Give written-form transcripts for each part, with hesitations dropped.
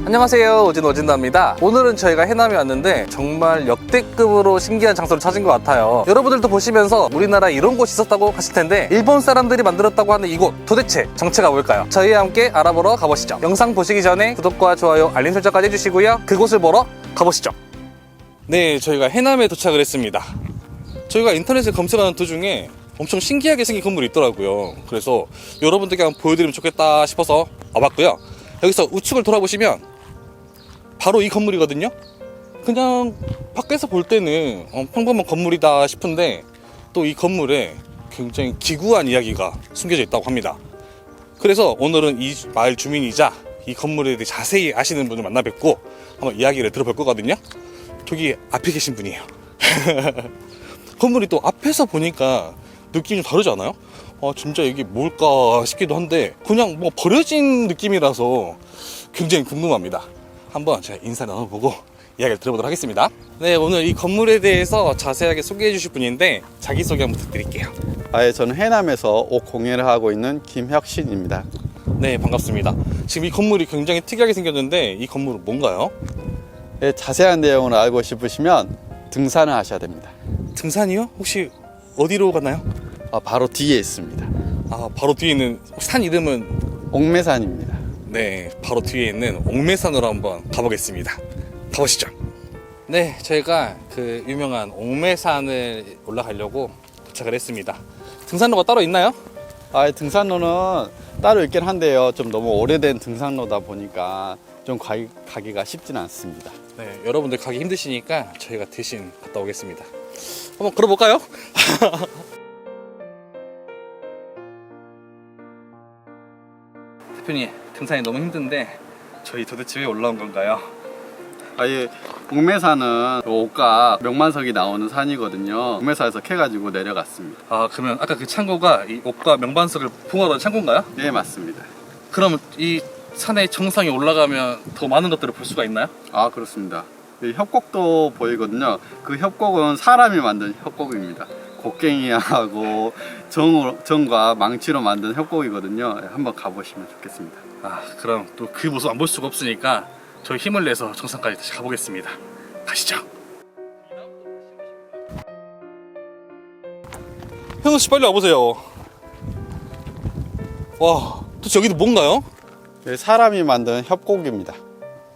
안녕하세요, 오진오진다입니다. 오늘은 저희가 해남에 왔는데 정말 역대급으로 신기한 장소를 찾은 것 같아요. 여러분들도 보시면서 우리나라에 이런 곳이 있었다고 하실 텐데 일본 사람들이 만들었다고 하는 이곳 도대체 정체가 뭘까요? 저희와 함께 알아보러 가보시죠. 영상 보시기 전에 구독과 좋아요, 알림 설정까지 해주시고요. 그곳을 보러 가보시죠. 네, 저희가 해남에 도착을 했습니다. 저희가 인터넷에 검색하는 도중에 엄청 신기하게 생긴 건물이 있더라고요. 그래서 여러분들께 한번 보여드리면 좋겠다 싶어서 와봤고요. 여기서 우측을 돌아보시면 바로 이 건물이거든요. 그냥 밖에서 볼 때는 평범한 건물이다 싶은데 또 이 건물에 굉장히 기구한 이야기가 숨겨져 있다고 합니다. 그래서 오늘은 이 마을 주민이자 이 건물에 대해 자세히 아시는 분을 만나 뵙고 한번 이야기를 들어볼 거거든요. 저기 앞에 계신 분이에요. 건물이 또 앞에서 보니까 느낌이 좀 다르지 않아요? 진짜 이게 뭘까 싶기도 한데 그냥 뭐 버려진 느낌이라서 굉장히 궁금합니다. 한번 제가 인사 나눠보고 이야기를 들어보도록 하겠습니다. 네, 오늘 이 건물에 대해서 자세하게 소개해 주실 분인데 자기소개 한번 부탁드릴게요. 저는 해남에서 옷 공예를 하고 있는 김혁신입니다. 네, 반갑습니다. 지금 이 건물이 굉장히 특이하게 생겼는데 이 건물은 뭔가요? 네, 자세한 내용을 알고 싶으시면 등산을 하셔야 됩니다. 등산이요? 혹시 어디로 가나요? 바로 뒤에 있습니다. 바로 뒤에 있는 산 이름은? 옥매산입니다. 네, 바로 뒤에 있는 옥매산으로 한번 가보겠습니다. 가보시죠. 네, 저희가 그 유명한 옥매산을 올라가려고 도착을 했습니다. 등산로가 따로 있나요? 등산로는 따로 있긴 한데요. 좀 너무 오래된 등산로다 보니까 좀 가기가 쉽지는 않습니다. 네, 여러분들 가기 힘드시니까 저희가 대신 갔다 오겠습니다. 한번 걸어볼까요? 대표님, 등산이 너무 힘든데 저희 도대체 왜 올라온 건가요? 옥매산은 옥과 명만석이 나오는 산이거든요. 옥매산에서 캐가지고 내려갔습니다. 그러면 아까 그 창고가 이 옥과 명반석을 봉하던 창고인가요? 네, 맞습니다. 그럼 이 산의 정상에 올라가면 더 많은 것들을 볼 수가 있나요? 그렇습니다. 이 협곡도 보이거든요. 그 협곡은 사람이 만든 협곡입니다. 곡괭이하고 정과 망치로 만든 협곡이거든요. 한번 가보시면 좋겠습니다. 그럼 또 그 모습 안 볼 수가 없으니까 저희 힘을 내서 정상까지 다시 가보겠습니다. 가시죠. 현우씨, 빨리 와보세요. 와, 도대체 여기도 뭔가요? 사람이 만든 협곡입니다.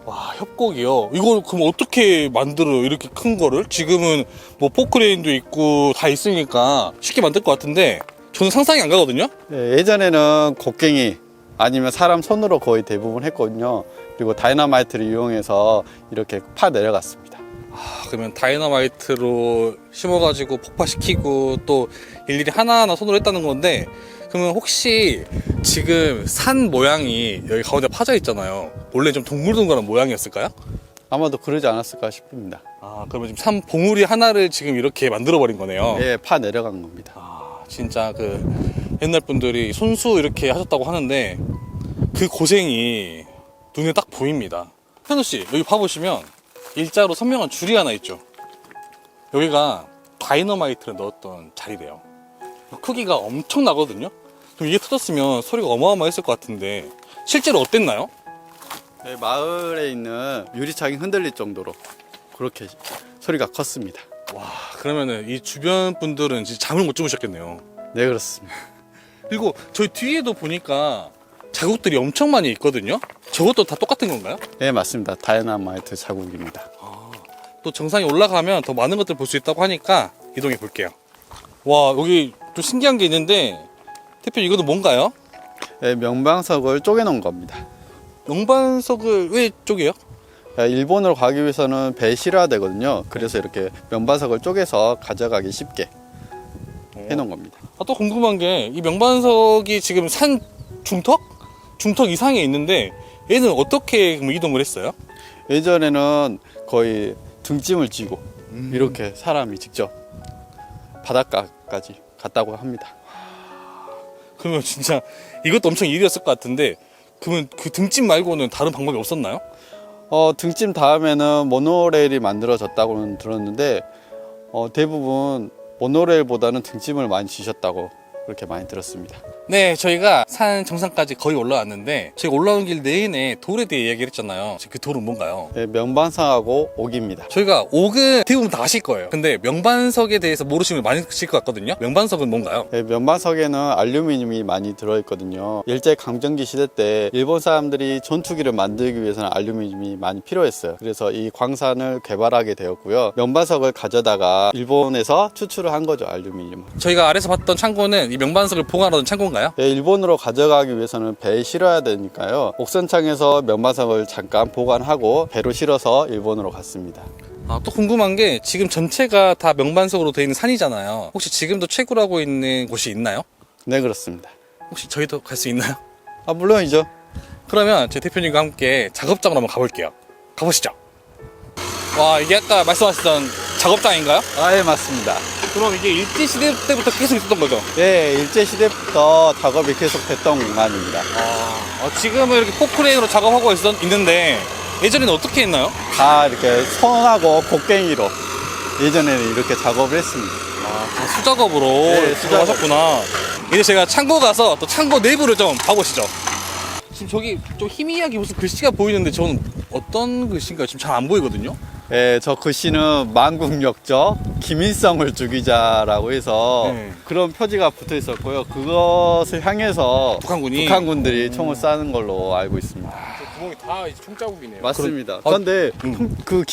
와, 협곡이요? 이걸 그럼 어떻게 만들어요? 이렇게 큰 거를? 지금은 뭐 포크레인도 있고 다 있으니까 쉽게 만들 것 같은데 저는 상상이 안 가거든요? 예전에는 곡괭이 아니면 사람 손으로 거의 대부분 했거든요. 그리고 다이너마이트를 이용해서 이렇게 파 내려갔습니다. 그러면 다이너마이트로 심어가지고 폭파시키고 또 일일이 하나하나 손으로 했다는 건데, 그러면 혹시 지금 산 모양이 여기 가운데 파져 있잖아요. 원래 좀 동글동글한 모양이었을까요? 아마도 그러지 않았을까 싶습니다. 그러면 지금 산 봉우리 하나를 지금 이렇게 만들어 버린 거네요. 예, 파 내려간 겁니다. 진짜 그 옛날 분들이 손수 이렇게 하셨다고 하는데 그 고생이 눈에 딱 보입니다. 현우씨, 여기 봐보시면 일자로 선명한 줄이 하나 있죠. 여기가 다이너마이트를 넣었던 자리래요. 크기가 엄청나거든요. 그럼 이게 터졌으면 소리가 어마어마했을 것 같은데 실제로 어땠나요? 네, 마을에 있는 유리창이 흔들릴 정도로 그렇게 소리가 컸습니다. 와, 그러면은 이 주변 분들은 진짜 잠을 못 주무셨겠네요. 네, 그렇습니다. 그리고 저희 뒤에도 보니까 자국들이 엄청 많이 있거든요. 저것도 다 똑같은 건가요? 네, 맞습니다. 다이너마이트 자국입니다. 또 정상에 올라가면 더 많은 것들 볼 수 있다고 하니까 이동해 볼게요. 와, 여기 또 신기한 게 있는데 대표님, 이것도 뭔가요? 네, 명방석을 쪼개놓은 겁니다. 명반석을 왜 쪼개요? 일본으로 가기 위해서는 배에 실어야 되거든요. 그래서 이렇게 명반석을 쪼개서 가져가기 쉽게 해놓은 겁니다. 또 궁금한 게 이 명반석이 지금 산 중턱 이상에 있는데 얘는 어떻게 이동을 했어요? 예전에는 거의 등짐을 지고 이렇게 사람이 직접 바닷가까지 갔다고 합니다. 그러면 진짜 이것도 엄청 일이었을 것 같은데, 그러면 그 등짐 말고는 다른 방법이 없었나요? 등짐 다음에는 모노레일이 만들어졌다고는 들었는데 대부분 모노레일보다는 등짐을 많이 지셨다고 그렇게 많이 들었습니다. 네, 저희가 산 정상까지 거의 올라왔는데 저희가 올라오는 길 내내 돌에 대해 이야기를 했잖아요. 그 돌은 뭔가요? 네, 명반석하고 옥입니다. 저희가 옥은 대부분 다 아실 거예요. 근데 명반석에 대해서 모르시는 분 많으실 것 같거든요. 명반석은 뭔가요? 네, 명반석에는 알루미늄이 많이 들어있거든요. 일제강점기 시대 때 일본 사람들이 전투기를 만들기 위해서는 알루미늄이 많이 필요했어요. 그래서 이 광산을 개발하게 되었고요. 명반석을 가져다가 일본에서 추출을 한 거죠, 알루미늄을. 저희가 아래서 봤던 창고는 이 명반석을 보관하던 창고인가요? 네, 일본으로 가져가기 위해서는 배에 실어야 되니까요. 옥선창에서 명반석을 잠깐 보관하고 배로 실어서 일본으로 갔습니다. 아, 또 궁금한 게 지금 전체가 다 명반석으로 되어 있는 산이잖아요. 혹시 지금도 채굴하고 있는 곳이 있나요? 네, 그렇습니다. 혹시 저희도 갈 수 있나요? 아, 물론이죠. 그러면 제 대표님과 함께 작업장으로 한번 가볼게요. 가보시죠. 와, 이게 아까 말씀하셨던 작업장인가요? 아, 예, 맞습니다. 그럼 이게 일제시대 때부터 계속 있었던 거죠? 네, 일제시대부터 작업이 계속됐던 공간입니다. 지금은 이렇게 포크레인으로 작업하고 있는데 예전에는 어떻게 했나요? 다 이렇게 손하고 곡괭이로 예전에는 이렇게 작업을 했습니다. 다 수작업으로 네, 작업하셨구나. 이제 제가 창고 가서 또 창고 내부를 좀 봐보시죠. 지금 저기 좀 희미하게 무슨 글씨가 보이는데 저는 어떤 글씨인가요? 지금 잘 안 보이거든요. 네, 저 글씨는 만국역적 김일성을 죽이자라고 해서 네. 그런 표지가 붙어 있었고요. 그것을 향해서 북한군이 북한군들이 총을 쏘는 걸로 알고 있습니다. 구멍이 다 이제 총자국이네요. 맞습니다. 그럼- 그런데 그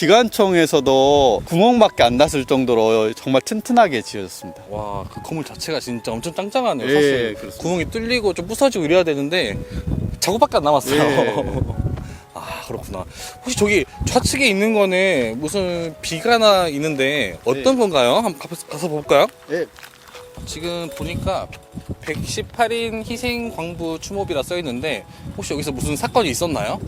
기관총에서도 구멍밖에 안 났을 정도로 정말 튼튼하게 지어졌습니다. 와, 그 건물 자체가 진짜 엄청 짱짱하네요. 예, 사실 그렇습니다. 구멍이 뚫리고 좀 부서지고 이래야 되는데 작업밖에 안 남았어요. 예. 아, 그렇구나. 혹시 저기 좌측에 있는 거는 무슨 비가나 있는데 어떤 네. 건가요? 한번 가서 볼까요? 예, 지금 보니까 118인 희생 광부 추모비라 써 있는데 혹시 여기서 무슨 사건이 있었나요?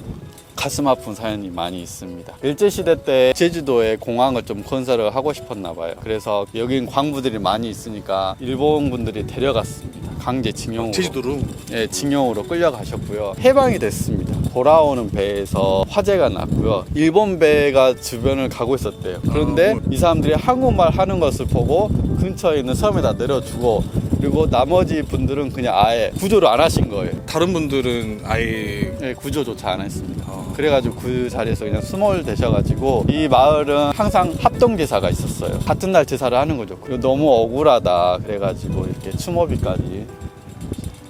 가슴 아픈 사연이 많이 있습니다. 일제시대 때 제주도에 공항을 좀 건설을 하고 싶었나 봐요. 그래서 여긴 광부들이 많이 있으니까 일본 분들이 데려갔습니다. 강제 징용으로. 제주도로. 예, 징용으로 끌려가셨고요. 해방이 됐습니다. 돌아오는 배에서 화재가 났고요. 일본 배가 주변을 가고 있었대요. 그런데 이 사람들이 한국말 하는 것을 보고 근처에 있는 섬에다 내려주고 그리고 나머지 분들은 그냥 아예 구조를 안 하신 거예요. 다른 분들은 아예 예, 구조조차 안 했습니다. 그래가지고 그 자리에서 그냥 수몰 되셔가지고 이 마을은 항상 합동제사가 있었어요. 같은 날 제사를 하는 거죠. 그리고 너무 억울하다 그래가지고 이렇게 추모비까지.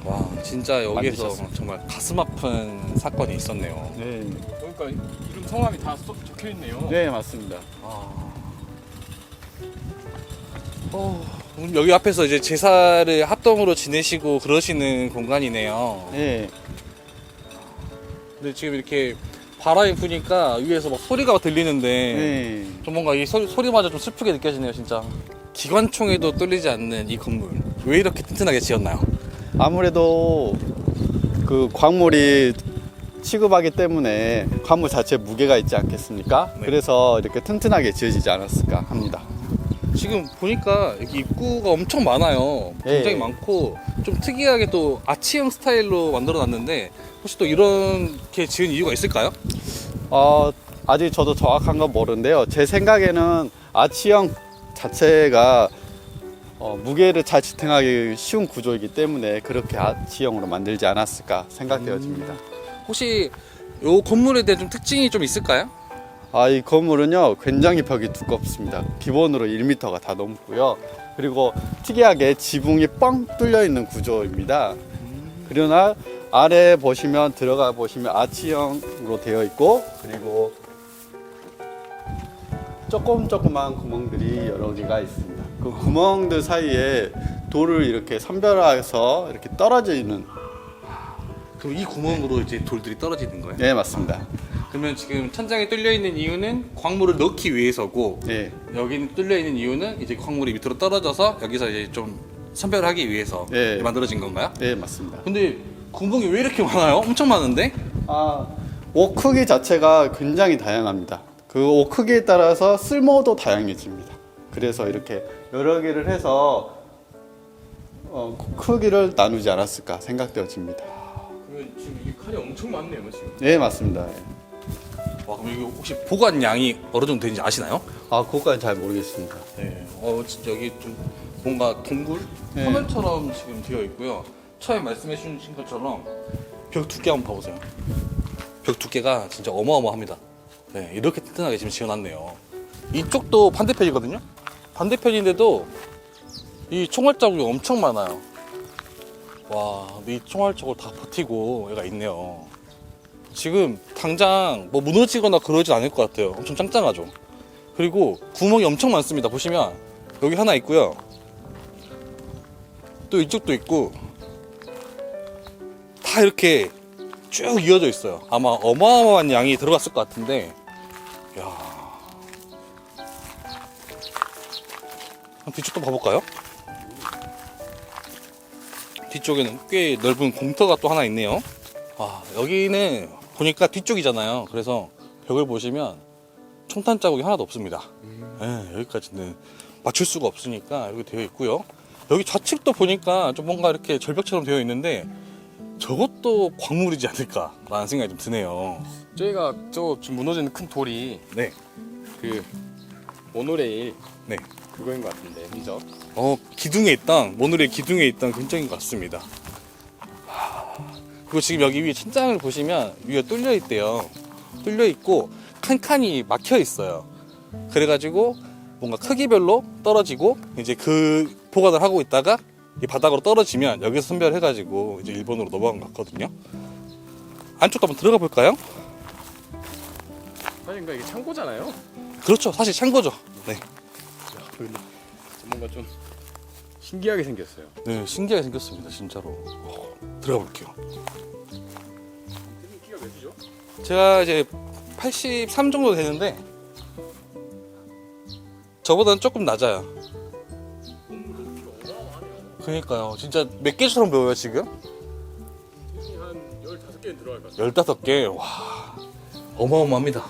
와, 진짜 여기에서 만드셨습니다. 정말 가슴 아픈 사건이 있었네요. 네, 그러니까 이름 성함이 다 적혀 있네요. 네 맞습니다. 오늘 여기 앞에서 이제 제사를 합동으로 지내시고 그러시는 공간이네요. 네, 근데 지금 이렇게 바람이 부니까 위에서 막 소리가 들리는데 네. 좀 뭔가 이 소리마저 좀 슬프게 느껴지네요, 진짜. 기관총에도 뚫리지 않는 이 건물 왜 이렇게 튼튼하게 지었나요? 아무래도 그 광물이 취급하기 때문에 광물 자체에 무게가 있지 않겠습니까? 네. 그래서 이렇게 튼튼하게 지어지지 않았을까 합니다. 지금 보니까 여기 입구가 엄청 많아요. 굉장히 예. 많고 좀 특이하게 또 아치형 스타일로 만들어놨는데 혹시 또 이렇게 지은 이유가 있을까요? 아직 저도 정확한 건 모르는데요. 제 생각에는 아치형 자체가 무게를 잘 지탱하기 쉬운 구조이기 때문에 그렇게 아치형으로 만들지 않았을까 생각되어집니다. 혹시 이 건물에 대한 좀 특징이 좀 있을까요? 이 건물은요 굉장히 벽이 두껍습니다. 기본으로 1m가 다 넘고요. 그리고 특이하게 지붕이 뻥 뚫려 있는 구조입니다. 그러나 아래 보시면 들어가 보시면 아치형으로 되어 있고 그리고 조그만 구멍들이 여러 개가 있습니다. 그 구멍들 사이에 돌을 이렇게 선별해서 이렇게 떨어져 있는. 그럼 이 구멍으로 이제 돌들이 떨어지는 거예요? 네 맞습니다. 그러면 지금 천장에 뚫려 있는 이유는 광물을 넣기 위해서고 네. 여기 뚫려 있는 이유는 이제 광물이 밑으로 떨어져서 여기서 이제 좀 선별하기 위해서 네. 만들어진 건가요? 네 맞습니다. 근데 구멍이 왜 이렇게 많아요? 엄청 많은데? 옥 크기 자체가 굉장히 다양합니다. 그 옥 크기에 따라서 쓸모도 다양해집니다. 그래서 이렇게 여러 개를 해서 크기를 나누지 않았을까 생각되어집니다. 그러면 지금 이 칸이 엄청 많네요, 지금. 네 맞습니다. 예. 와, 그럼 이거 혹시 보관량이 어느 정도 되는지 아시나요? 아, 그것까지 잘 모르겠습니다. 네. 진짜 여기 좀 뭔가 동굴 네. 화면처럼 지금 되어 있고요. 처음에 말씀해 주신 것처럼 벽 두께 한번 봐보세요. 벽 두께가 진짜 어마어마합니다. 네, 이렇게 튼튼하게 지금 지어놨네요. 이쪽도 반대편이거든요. 반대편인데도 이 총알 자국이 엄청 많아요. 와, 이 총알 자국을 다 버티고 얘가 있네요. 지금 당장 뭐 무너지거나 그러진 않을 것 같아요. 엄청 짱짱하죠. 그리고 구멍이 엄청 많습니다. 보시면 여기 하나 있고요. 또 이쪽도 있고 다 이렇게 쭉 이어져 있어요. 아마 어마어마한 양이 들어갔을 것 같은데, 야, 한번 뒤쪽도 봐볼까요? 뒤쪽에는 꽤 넓은 공터가 또 하나 있네요. 아, 여기는 보니까 뒤쪽이잖아요. 그래서 벽을 보시면 총탄 자국이 하나도 없습니다. 네, 여기까지는 맞출 수가 없으니까 여기 되어 있고요. 여기 좌측도 보니까 좀 뭔가 이렇게 절벽처럼 되어 있는데 저것도 광물이지 않을까라는 생각이 좀 드네요. 저희가 저 지금 무너지는 큰 돌이 네, 그 모노레일 네. 그거인 것 같은데, 그죠? 기둥에 있던, 모노레일 기둥에 있던 근처인 것 같습니다. 그리고 지금 여기 위에 천장을 보시면 위에 뚫려 있대요. 뚫려 있고 칸칸이 막혀 있어요. 그래가지고 뭔가 크기별로 떨어지고 이제 그 보관을 하고 있다가 이 바닥으로 떨어지면 여기서 선별해가지고 이제 일본으로 넘어간 것 같거든요. 안쪽도 한번 들어가 볼까요? 사실 그러니까 이게 창고잖아요. 그렇죠. 사실 창고죠. 네. 뭔가 좀 신기하게 생겼어요. 네, 신기하게 생겼습니다. 진짜로. 들어가 볼게요. 키가 몇이죠? 제가 이제 83 정도 되는데 저보다는 조금 낮아요. 그러니까요. 진짜 몇 개처럼 보여요 지금? 한 15개는 들어갈 것 같아요. 15개. 와, 어마어마합니다.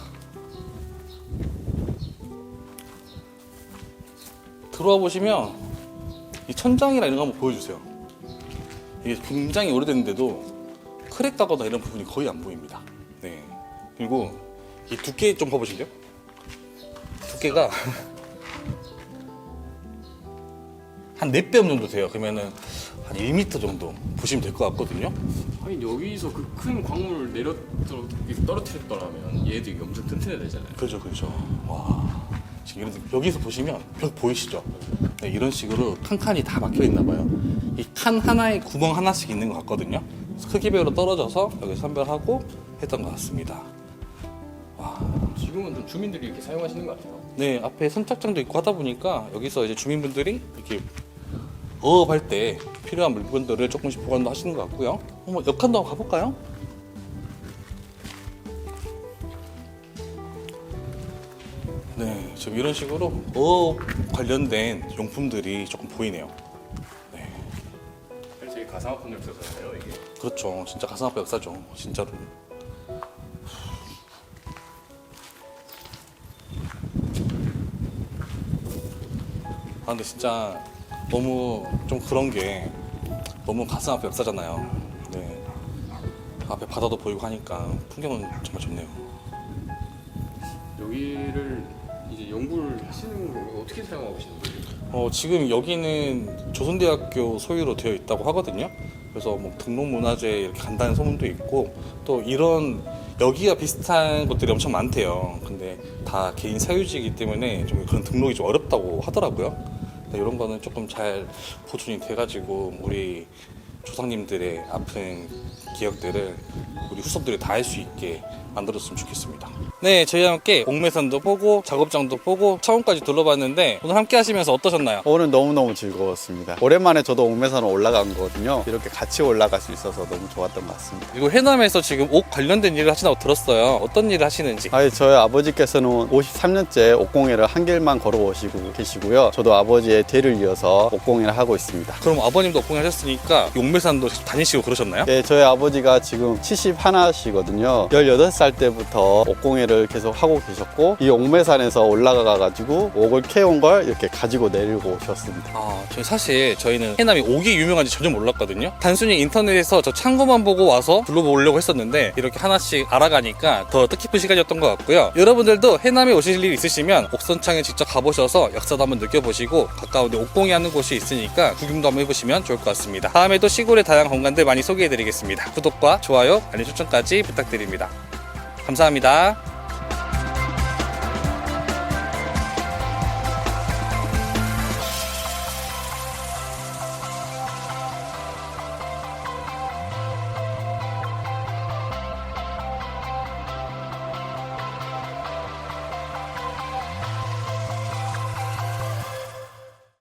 들어와 보시면 이 천장이나 이런 거 한번 보여주세요. 이게 굉장히 오래됐는데도 크랙 가거나 이런 부분이 거의 안 보입니다. 네. 그리고 이 두께 좀 봐보실래요? 두께가 한 4뼘 정도 돼요. 그러면은 한 1m 정도 보시면 될 것 같거든요. 아니 여기서 그 큰 광물을 떨어뜨렸더라면 얘도 이게 엄청 튼튼해 되잖아요. 그죠, 그죠. 와, 지금 여기서 보시면 벽 보이시죠? 네, 이런 식으로 칸칸이 다 막혀 있나 봐요. 이 칸 하나에 구멍 하나씩 있는 것 같거든요. 그래서 크기별로 떨어져서 여기 선별하고 했던 것 같습니다. 지금은 좀 주민들이 이렇게 사용하시는 것 같아요. 네, 앞에 선착장도 있고 하다 보니까 여기서 이제 주민분들이 이렇게 어업할 때 필요한 물건들을 조금씩 보관도 하시는 것 같고요. 한번 옆칸도 한번 가볼까요? 네, 지금 이런 식으로 어업 관련된 용품들이 조금 보이네요. 네, 되게 가상화풍 역사잖아요, 이게. 그렇죠. 진짜 가슴 아파 역사죠. 진짜로. 아, 근데 진짜 너무 좀 그런 게 너무 가슴 아파 역사잖아요. 네. 앞에 바다도 보이고 하니까 풍경은 정말 좋네요. 여기를 이제 연구를 하시는 거 어떻게 사용하고 계시는 거예요? 지금 여기는 조선대학교 소유로 되어 있다고 하거든요. 그래서 뭐 등록문화재 이렇게 간다는 소문도 있고 또 이런 여기와 비슷한 것들이 엄청 많대요. 근데 다 개인 사유지이기 때문에 좀 그런 등록이 좀 어렵다고 하더라고요. 이런 거는 조금 잘 보존이 돼가지고 우리 조상님들의 아픈 기억들을 우리 후손들이 다 알 수 있게 만들었으면 좋겠습니다. 네, 저희와 함께 옥매산도 보고 작업장도 보고 차원까지 둘러봤는데 오늘 함께 하시면서 어떠셨나요? 오늘 너무너무 즐거웠습니다. 오랜만에 저도 옥매산을 올라간 거거든요. 이렇게 같이 올라갈 수 있어서 너무 좋았던 것 같습니다. 그리고 해남에서 지금 옥 관련된 일을 하신다고 들었어요. 어떤 일을 하시는지. 저희 아버지께서는 53년째 옥공예를 한 길만 걸어오시고 계시고요. 저도 아버지의 뒤를 이어서 옥공예를 하고 있습니다. 그럼 아버님도 옥공예 하셨으니까 용매산도 직접 다니시고 그러셨나요? 네, 저희 아버지가 지금 71시거든요. 18살 살 때부터 옥공예를 계속 하고 계셨고 이 옥매산에서 올라가가지고 옥을 캐온 걸 이렇게 가지고 내리고 오셨습니다. 저희는 해남이 옥이 유명한지 전혀 몰랐거든요. 단순히 인터넷에서 저 창고만 보고 와서 둘러보려고 했었는데 이렇게 하나씩 알아가니까 더 뜻깊은 시간이었던 것 같고요. 여러분들도 해남에 오실 일 있으시면 옥선창에 직접 가보셔서 역사도 한번 느껴보시고 가까운데 옥공예 하는 곳이 있으니까 구경도 한번 해보시면 좋을 것 같습니다. 다음에도 시골의 다양한 공간들 많이 소개해드리겠습니다. 구독과 좋아요, 알림 설정까지 부탁드립니다. 감사합니다.